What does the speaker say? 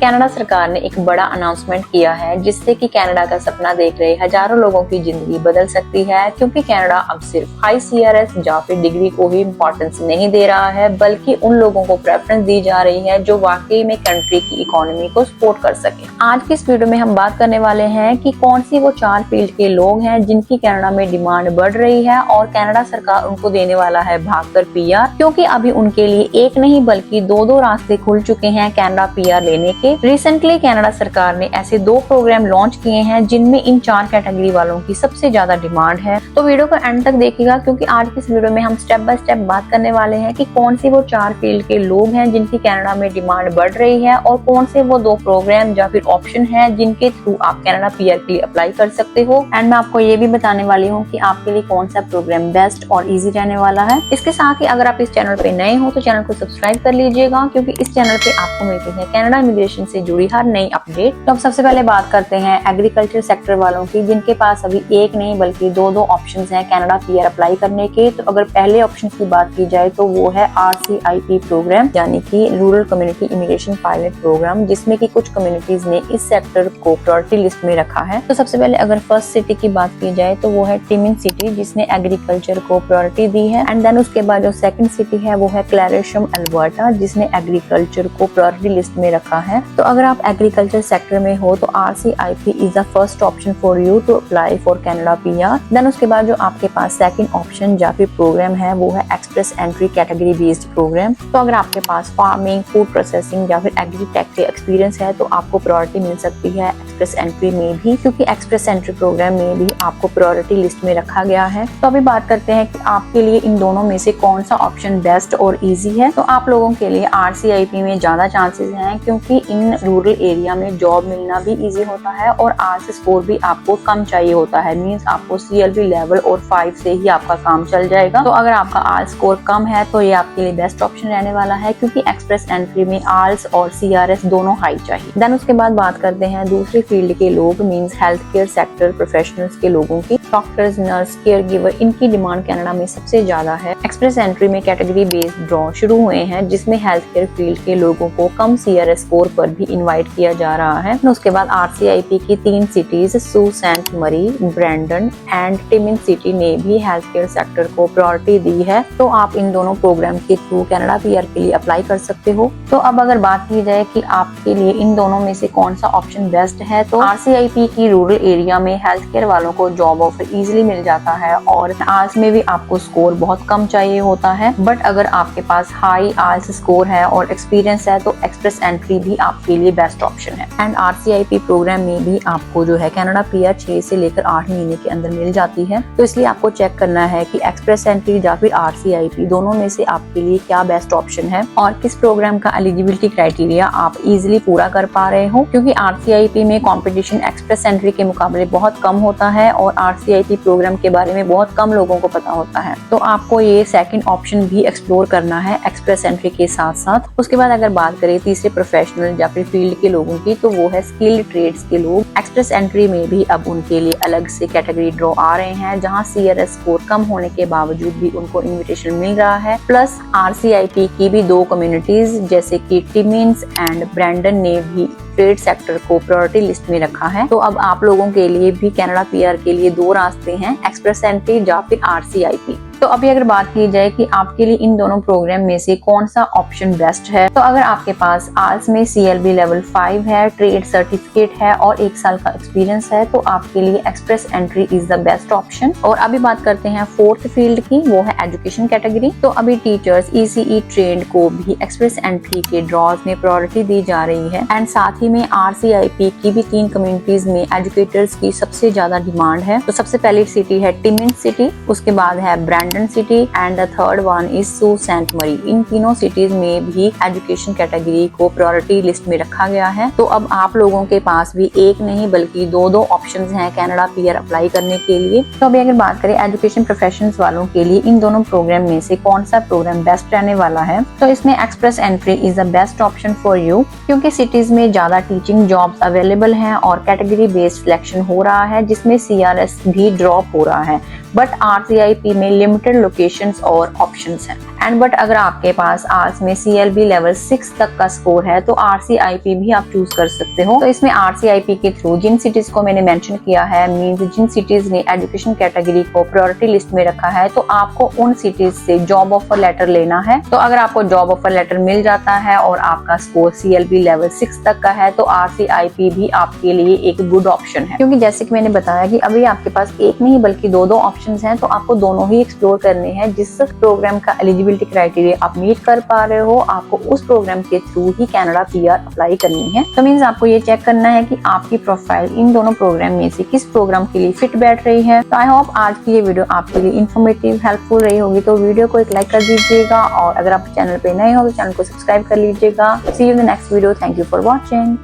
Canada सरकार ने एक बड़ा अनाउंसमेंट किया है जिससे कि कनाडा का सपना देख रहे हजारों लोगों की जिंदगी बदल सकती है, क्योंकि कनाडा अब सिर्फ हाई CRS या फिर डिग्री को ही इम्पोर्टेंस नहीं दे रहा है, बल्कि उन लोगों को प्रेफरेंस दी जा रही है जो वाकई में कंट्री की इकोनॉमी को सपोर्ट कर सके। आज की इस वीडियो में हम बात करने वाले हैं कि कौन सी वो 4 फील्ड के लोग हैं जिनकी कनाडा में डिमांड बढ़ रही है और कनाडा सरकार उनको देने वाला है भागकर PR, क्योंकि अभी उनके लिए एक नहीं बल्कि 2 रास्ते खुल चुके हैं कनाडा PR लेने के। रिसेंटली कनाडा सरकार ने ऐसे 2 प्रोग्राम लॉन्च किए हैं जिनमें इन 4 कैटेगरी वालों की सबसे ज्यादा डिमांड है। तो वीडियो को एंड तक देखिएगा, क्योंकि आज की इस वीडियो में हम स्टेप बाय स्टेप बात करने वाले हैं कि कौन सी वो 4 फील्ड के लोग हैं जिनकी कनाडा में डिमांड बढ़ रही है और कौन से वो 2 प्रोग्राम या फिर ऑप्शन है जिनके थ्रू आप कनाडा PR के लिए अप्लाई कर सकते हो। एंड मैं आपको ये भी बताने वाली हूँ कि आपके लिए कौन सा प्रोग्राम बेस्ट और इजी रहने वाला है। इसके साथ ही अगर आप इस चैनल पे नए हो तो चैनल को सब्सक्राइब कर लीजिएगा, क्योंकि इस चैनल पे आपको मिलती है कनाडा इमिग्रेशन से जुड़ी हर नई अपडेट। तो अब सबसे पहले बात करते हैं एग्रीकल्चर सेक्टर वालों की, जिनके पास अभी एक नहीं बल्कि 2 ऑप्शंस हैं कनाडा PR अप्लाई करने के। तो अगर पहले ऑप्शन की बात की जाए तो वो है RCIP प्रोग्राम, यानी कि rural community immigration pilot program, जिसमें कि कुछ कम्युनिटीज ने इस सेक्टर को प्रायोरिटी लिस्ट में रखा है। तो सबसे पहले अगर फर्स्ट सिटी की बात की जाए तो वो है टिमिन सिटी, जिसने एग्रीकल्चर को प्रायोरिटी दी है। एंड देन उसके बाद जो सेकंड सिटी है वो है क्लैरेशम अल्बर्टा, जिसने एग्रीकल्चर को प्रायोरिटी लिस्ट में रखा है। तो अगर आप एग्रीकल्चर सेक्टर में हो तो RCIP is the first option for you to apply for Canada PR। Then उसके बाद जो आपके पास सेकंड ऑप्शन या फिर प्रोग्राम है वो है express entry category based program. तो अगर आपके पास फार्मिंग, फूड प्रोसेसिंग या फिर एग्रीटेक के एक्सपीरियंस है तो आपको प्रायोरिटी मिल सकती है एक्सप्रेस एंट्री में भी, क्योंकि एक्सप्रेस एंट्री प्रोग्राम में भी आपको प्रायोरिटी लिस्ट में रखा गया है। तो अभी बात करते हैं कि आपके लिए इन दोनों में से कौन सा ऑप्शन बेस्ट और इजी है। तो आप लोगों के लिए RCIP में ज्यादा चांसेस हैं, क्योंकि इन रूरल एरिया में जॉब मिलना भी इजी होता है और आर्ट्स स्कोर भी आपको कम चाहिए होता है। मींस आपको CLB लेवल और 5 से ही आपका काम चल जाएगा। तो अगर आपका आर्ट्स स्कोर कम है तो ये आपके लिए बेस्ट ऑप्शन रहने वाला है, क्योंकि एक्सप्रेस एंट्री में आर्ट्स और CRS दोनों हाई चाहिए। देन उसके बाद बात करते हैं दूसरी फील्ड के लोग, means health care sector professionals के लोगों की। डॉक्टर्स, नर्स, केयर गिवर, इनकी डिमांड कनाडा में सबसे ज्यादा है। एक्सप्रेस एंट्री में कैटेगरी बेस्ड ड्रॉ शुरू हुए हैं, जिसमें हेल्थ केयर फील्ड के लोगों को कम CRS स्कोर पर भी इनवाइट किया जा रहा है। उसके बाद RCIP की 3 सिटीज सू सेंट मरी, ब्रैंडन एंड टिमिन सिटी ने भी हेल्थ केयर सेक्टर को प्रायोरिटी दी है। तो आप इन दोनों प्रोग्राम के थ्रू कनाडा PR के लिए अप्लाई कर सकते हो। तो अब अगर बात की जाए कि आपके लिए इन दोनों में से कौन सा ऑप्शन बेस्ट है, तो RCIP की रूरल एरिया में हेल्थ केयर वालों को जॉब ऑफर इजीली मिल जाता है और आर्ट्स में भी आपको स्कोर बहुत कम चाहिए होता है। बट अगर आपके पास हाई आर्ट्स स्कोर है और एक्सपीरियंस है तो एक्सप्रेस एंट्री भी आपके लिए बेस्ट ऑप्शन है। एंड RCIP प्रोग्राम में भी आपको जो है कनाडा PR 6 से लेकर 8 महीने के अंदर मिल जाती है। तो इसलिए आपको चेक करना है कि एक्सप्रेस एंट्री या फिर RCIP दोनों में से आपके लिए क्या बेस्ट ऑप्शन है और किस प्रोग्राम का एलिजिबिलिटी क्राइटेरिया आप इजीली पूरा कर पा रहे हो, क्योंकि RCIP में कंपटीशन एक्सप्रेस एंट्री के मुकाबले बहुत कम होता है और RCIP प्रोग्राम के बारे में बहुत कम लोगों को पता होता है। तो आपको ये सेकंड ऑप्शन भी एक्सप्लोर करना है एक्सप्रेस एंट्री के साथ साथ। उसके बाद अगर बात करें तीसरे प्रोफेशनल या फिर फील्ड के लोगों की, तो वो है स्किल्ड ट्रेड्स के लोग। एक्सप्रेस एंट्री में भी अब उनके लिए अलग से कैटेगरी ड्रॉ आ रहे हैं, जहाँ CRS स्कोर कम होने के बावजूद भी उनको इन्विटेशन मिल रहा है। प्लस RCIP की भी 2 कम्युनिटीज जैसे कि टिमिन्स एंड ब्रैंडन ने भी ट्रेड सेक्टर को प्रायोरिटी लिस्ट में रखा है। तो अब आप लोगों के लिए भी कनाडा PR के लिए 2 रास्ते हैं, एक्सप्रेस एंट्री या फिर RCIP। तो अभी अगर बात की जाए कि आपके लिए इन दोनों प्रोग्राम में से कौन सा ऑप्शन बेस्ट है, तो अगर आपके पास आर्ट्स में CLB लेवल 5 है, ट्रेड सर्टिफिकेट है और 1 साल का एक्सपीरियंस है, तो आपके लिए express entry is the best option. और अभी बात करते हैं फोर्थ फील्ड की, वो है एजुकेशन कैटेगरी। तो अभी टीचर्स, ECE ट्रेंड को भी एक्सप्रेस एंट्री के ड्रॉज में प्रायोरिटी दी जा रही है। एंड साथ ही में RCIP की भी 3 कम्युनिटीज में एजुकेटर्स की सबसे ज्यादा डिमांड है। तो सबसे पहली सिटी है टिमिन सिटी, उसके बाद है Brandon city and the third one is सू सेंट मरी। इन तीनों सिटीज में भी एजुकेशन कैटेगरी को प्रायोरिटी लिस्ट में रखा गया है। तो अब आप लोगों के पास भी एक नहीं बल्कि 2 ऑप्शंस हैं कनाडा PR अप्लाई करने के लिए। तो अभी अगर बात करें एजुकेशन प्रोफेशनल्स वालों के लिए इन दोनों प्रोग्राम में से कौन सा प्रोग्राम बेस्ट रहने वाला है, तो इसमें express entry is the best option for you, क्योंकि सिटीज में ज्यादा टीचिंग जॉब्स अवेलेबल हैं और कैटेगरी बेस्ड सिलेक्शन हो रहा है, जिसमें CRS भी ड्रॉप हो रहा है। बट RCIP में लिमिटेड लोकेशंस और ऑप्शंस हैं। एंड बट अगर आपके पास आर्ट्स में CLB लेवल 6 तक का स्कोर है तो RCIP भी आप चूज कर सकते हो। तो इसमें RCIP के थ्रू जिन सिटीज को मैंने मेंशन किया है, मींस जिन सिटीज ने एजुकेशन कैटेगरी को प्रायोरिटी लिस्ट में रखा है, तो आपको उन सिटीज से जॉब ऑफर लेटर लेना है। तो अगर आपको जॉब ऑफर लेटर मिल जाता है और आपका स्कोर CLB लेवल 6 तक का है तो RCIP भी आपके लिए एक गुड ऑप्शन है, क्योंकि जैसे कि मैंने बताया कि अभी आपके पास एक नहीं बल्कि दो ऑप्शंस हैं, तो आपको दोनों ही एक्सप्लोर करने हैं। जिस प्रोग्राम का एलिजिबिलिटी क्राइटेरिया आप मीट कर पा रहे हो, आपको उस प्रोग्राम के थ्रू ही कनाडा PR अप्लाई करनी है। तो मींस आपको ये चेक करना है कि आपकी प्रोफाइल इन दोनों प्रोग्राम में से किस प्रोग्राम के लिए फिट बैठ रही है। तो आई होप आज की ये वीडियो आपके लिए इन्फॉर्मेटिव हेल्पफुल रही होगी। तो वीडियो को एक लाइक कर दीजिएगा और अगर आप चैनल पे नए हो तो चैनल को सब्सक्राइब कर लीजिएगा। See you in the next video. Thank you for watching.